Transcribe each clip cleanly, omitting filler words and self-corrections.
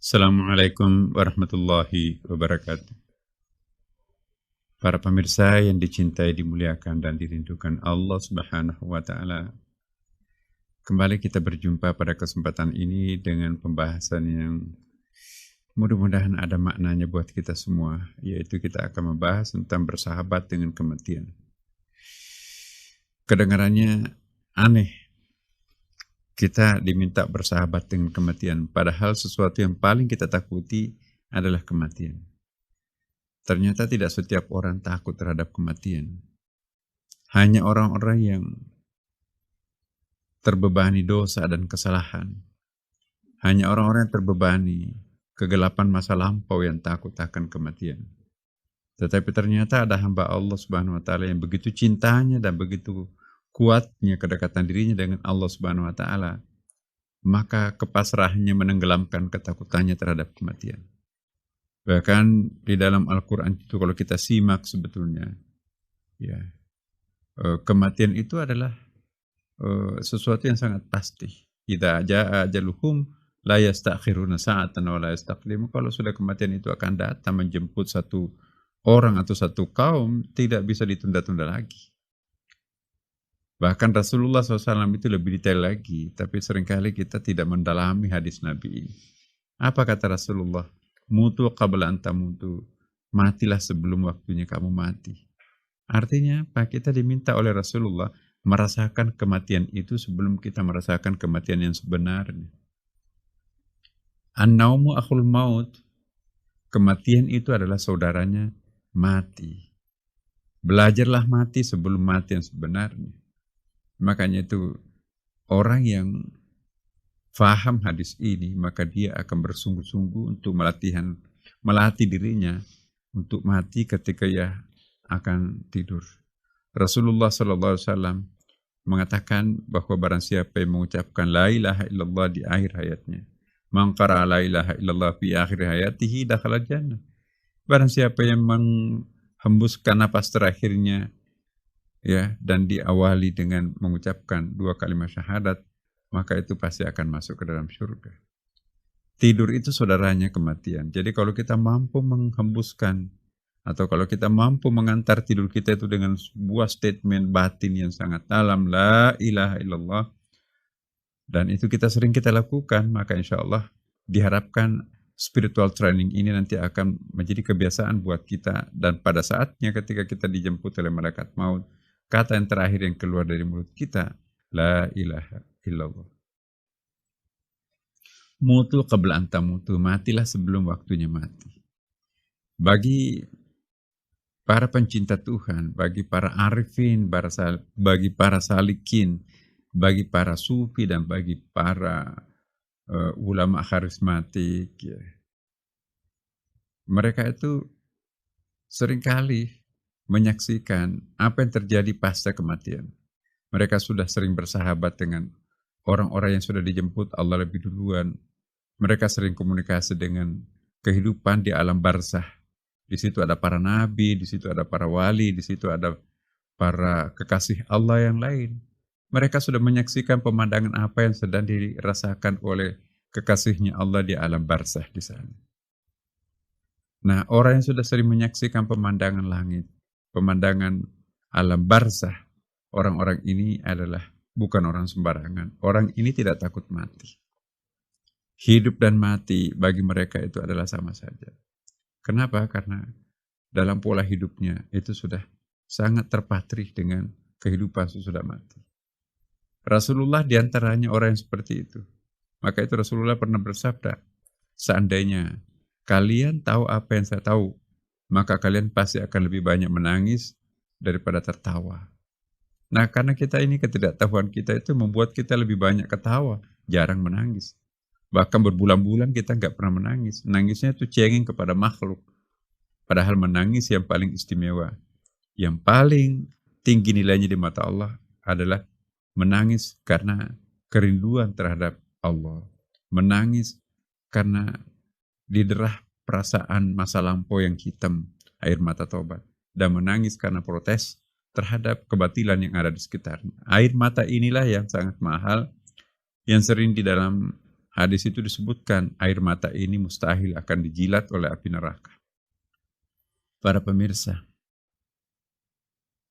Assalamualaikum warahmatullahi wabarakatuh. Para pemirsa yang dicintai, dimuliakan, dan dirindukan Allah Subhanahu wa Ta'ala, kembali kita berjumpa pada kesempatan ini dengan pembahasan yang mudah-mudahan ada maknanya buat kita semua, yaitu kita akan membahas tentang bersahabat dengan kematian. Kedengarannya aneh, kita diminta bersahabat dengan kematian, padahal sesuatu yang paling kita takuti adalah kematian. Ternyata tidak setiap orang takut terhadap kematian. Hanya orang-orang yang terbebani dosa dan kesalahan. Hanya orang-orang yang terbebani kegelapan masa lampau yang takut akan kematian. Tetapi ternyata ada hamba Allah Subhanahu wa Ta'ala yang begitu cintanya dan begitu kuatnya kedekatan dirinya dengan Allah Subhanahu wa Ta'ala, maka kepasrahannya menenggelamkan ketakutannya terhadap kematian. Bahkan di dalam Al-Quran itu kalau kita simak sebetulnya, ya, kematian itu adalah sesuatu yang sangat pasti. Idza jaa ajaluhum la yastakhiruna sa'atan wa la yastaqdimu. Kalau sudah kematian itu akan datang menjemput satu orang atau satu kaum, tidak bisa ditunda-tunda lagi. Bahkan Rasulullah SAW itu lebih detail lagi, tapi seringkali kita tidak mendalami hadis Nabi ini. Apa kata Rasulullah? Mutu qabla an tamutu, matilah sebelum waktunya kamu mati. Artinya apa? Kita diminta oleh Rasulullah merasakan kematian itu sebelum kita merasakan kematian yang sebenarnya. An-naumu akhul maut, kematian itu adalah saudaranya mati. Belajarlah mati sebelum mati yang sebenarnya. Makanya itu orang yang faham hadis ini, maka dia akan bersungguh-sungguh untuk melatih dirinya untuk mati ketika ia akan tidur. Rasulullah SAW mengatakan bahwa barang siapa yang mengucapkan la ilaha illallah di akhir hayatnya, man qara'a la ilaha illallah fi akhir hayatihi dakhala jannah. Barang siapa yang menghembuskan napas terakhirnya, ya, dan diawali dengan mengucapkan 2 kalimat syahadat, maka itu pasti akan masuk ke dalam surga. Tidur itu saudaranya kematian. Jadi kalau kita mampu menghembuskan, atau kalau kita mampu mengantar tidur kita itu dengan sebuah statement batin yang sangat dalam, la ilaha illallah, dan itu sering kita lakukan, maka insya Allah diharapkan spiritual training ini nanti akan menjadi kebiasaan buat kita, dan pada saatnya ketika kita dijemput oleh malaikat maut, kata yang terakhir yang keluar dari mulut kita, la ilaha illallah. Mutu qabla an tamutu, matilah sebelum waktunya mati. Bagi para pencinta Tuhan, bagi para arifin, bagi para salikin, bagi para sufi, dan bagi para ulama karismatik, ya, mereka itu seringkali menyaksikan apa yang terjadi pasca kematian. Mereka sudah sering bersahabat dengan orang-orang yang sudah dijemput Allah lebih duluan. Mereka sering komunikasi dengan kehidupan di alam barzah. Di situ ada para nabi, di situ ada para wali, di situ ada para kekasih Allah yang lain. Mereka sudah menyaksikan pemandangan apa yang sedang dirasakan oleh kekasihnya Allah di alam barzah di sana. Nah, orang yang sudah sering menyaksikan pemandangan langit, pemandangan alam barzah, orang-orang ini adalah bukan orang sembarangan. Orang ini tidak takut mati. Hidup dan mati bagi mereka itu adalah sama saja. Kenapa? Karena dalam pola hidupnya itu sudah sangat terpatri dengan kehidupan sesudah mati. Rasulullah diantaranya orang yang seperti itu. Maka itu Rasulullah pernah bersabda, seandainya kalian tahu apa yang saya tahu, maka kalian pasti akan lebih banyak menangis daripada tertawa. Nah, karena kita ini ketidaktahuan kita itu membuat kita lebih banyak ketawa, jarang menangis. Bahkan berbulan-bulan kita nggak pernah menangis. Nangisnya itu cengeng kepada makhluk. Padahal menangis yang paling istimewa, yang paling tinggi nilainya di mata Allah adalah menangis karena kerinduan terhadap Allah. Menangis karena diderah perasaan masa lampau yang hitam, air mata tobat. Dan menangis karena protes terhadap kebatilan yang ada di sekitarnya. Air mata inilah yang sangat mahal, yang sering di dalam hadis itu disebutkan air mata ini mustahil akan dijilat oleh api neraka. Para pemirsa,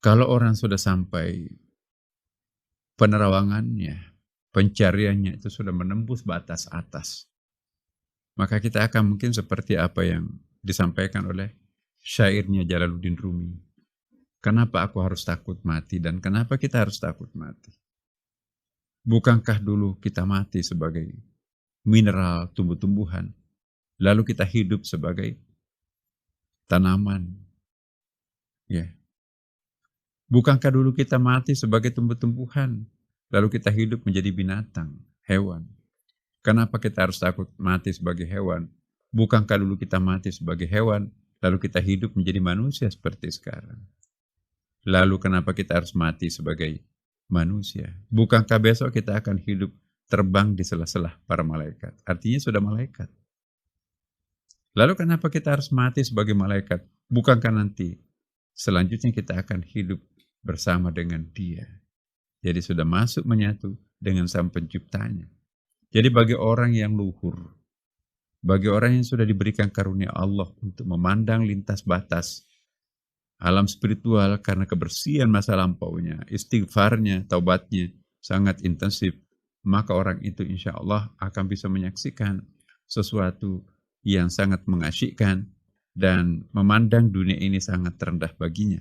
kalau orang sudah sampai penerawangannya, pencariannya itu sudah menembus batas atas, maka kita akan mungkin seperti apa yang disampaikan oleh syairnya Jalaluddin Rumi. Kenapa aku harus takut mati dan kenapa kita harus takut mati? Bukankah dulu kita mati sebagai mineral tumbuh-tumbuhan, lalu kita hidup sebagai tanaman? Ya. Bukankah dulu kita mati sebagai tumbuh-tumbuhan, lalu kita hidup menjadi binatang, hewan? Kenapa kita harus takut mati sebagai hewan? Bukankah dulu kita mati sebagai hewan, lalu kita hidup menjadi manusia seperti sekarang? Lalu kenapa kita harus mati sebagai manusia? Bukankah besok kita akan hidup terbang di sela-sela para malaikat? Artinya sudah malaikat. Lalu kenapa kita harus mati sebagai malaikat? Bukankah nanti selanjutnya kita akan hidup bersama dengan Dia? Jadi sudah masuk menyatu dengan Sang Penciptanya. Jadi bagi orang yang luhur, bagi orang yang sudah diberikan karunia Allah untuk memandang lintas batas alam spiritual karena kebersihan masa lampaunya, istighfarnya, taubatnya sangat intensif, maka orang itu insya Allah akan bisa menyaksikan sesuatu yang sangat mengasyikkan dan memandang dunia ini sangat rendah baginya.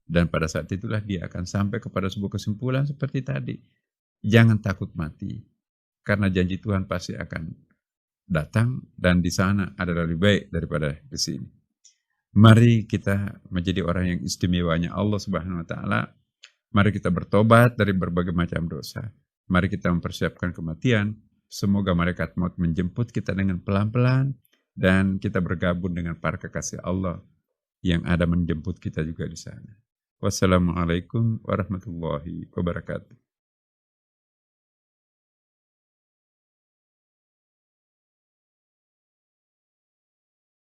Dan pada saat itulah dia akan sampai kepada sebuah kesimpulan seperti tadi. Jangan takut mati, karena janji Tuhan pasti akan datang dan di sana adalah lebih baik daripada di sini. Mari kita menjadi orang yang istimewanya Allah Subhanahu wa taala. Mari kita bertobat dari berbagai macam dosa. Mari kita mempersiapkan kematian. Semoga malaikat maut menjemput kita dengan pelan-pelan dan kita bergabung dengan para kekasih Allah yang ada menjemput kita juga di sana. Wassalamualaikum warahmatullahi wabarakatuh.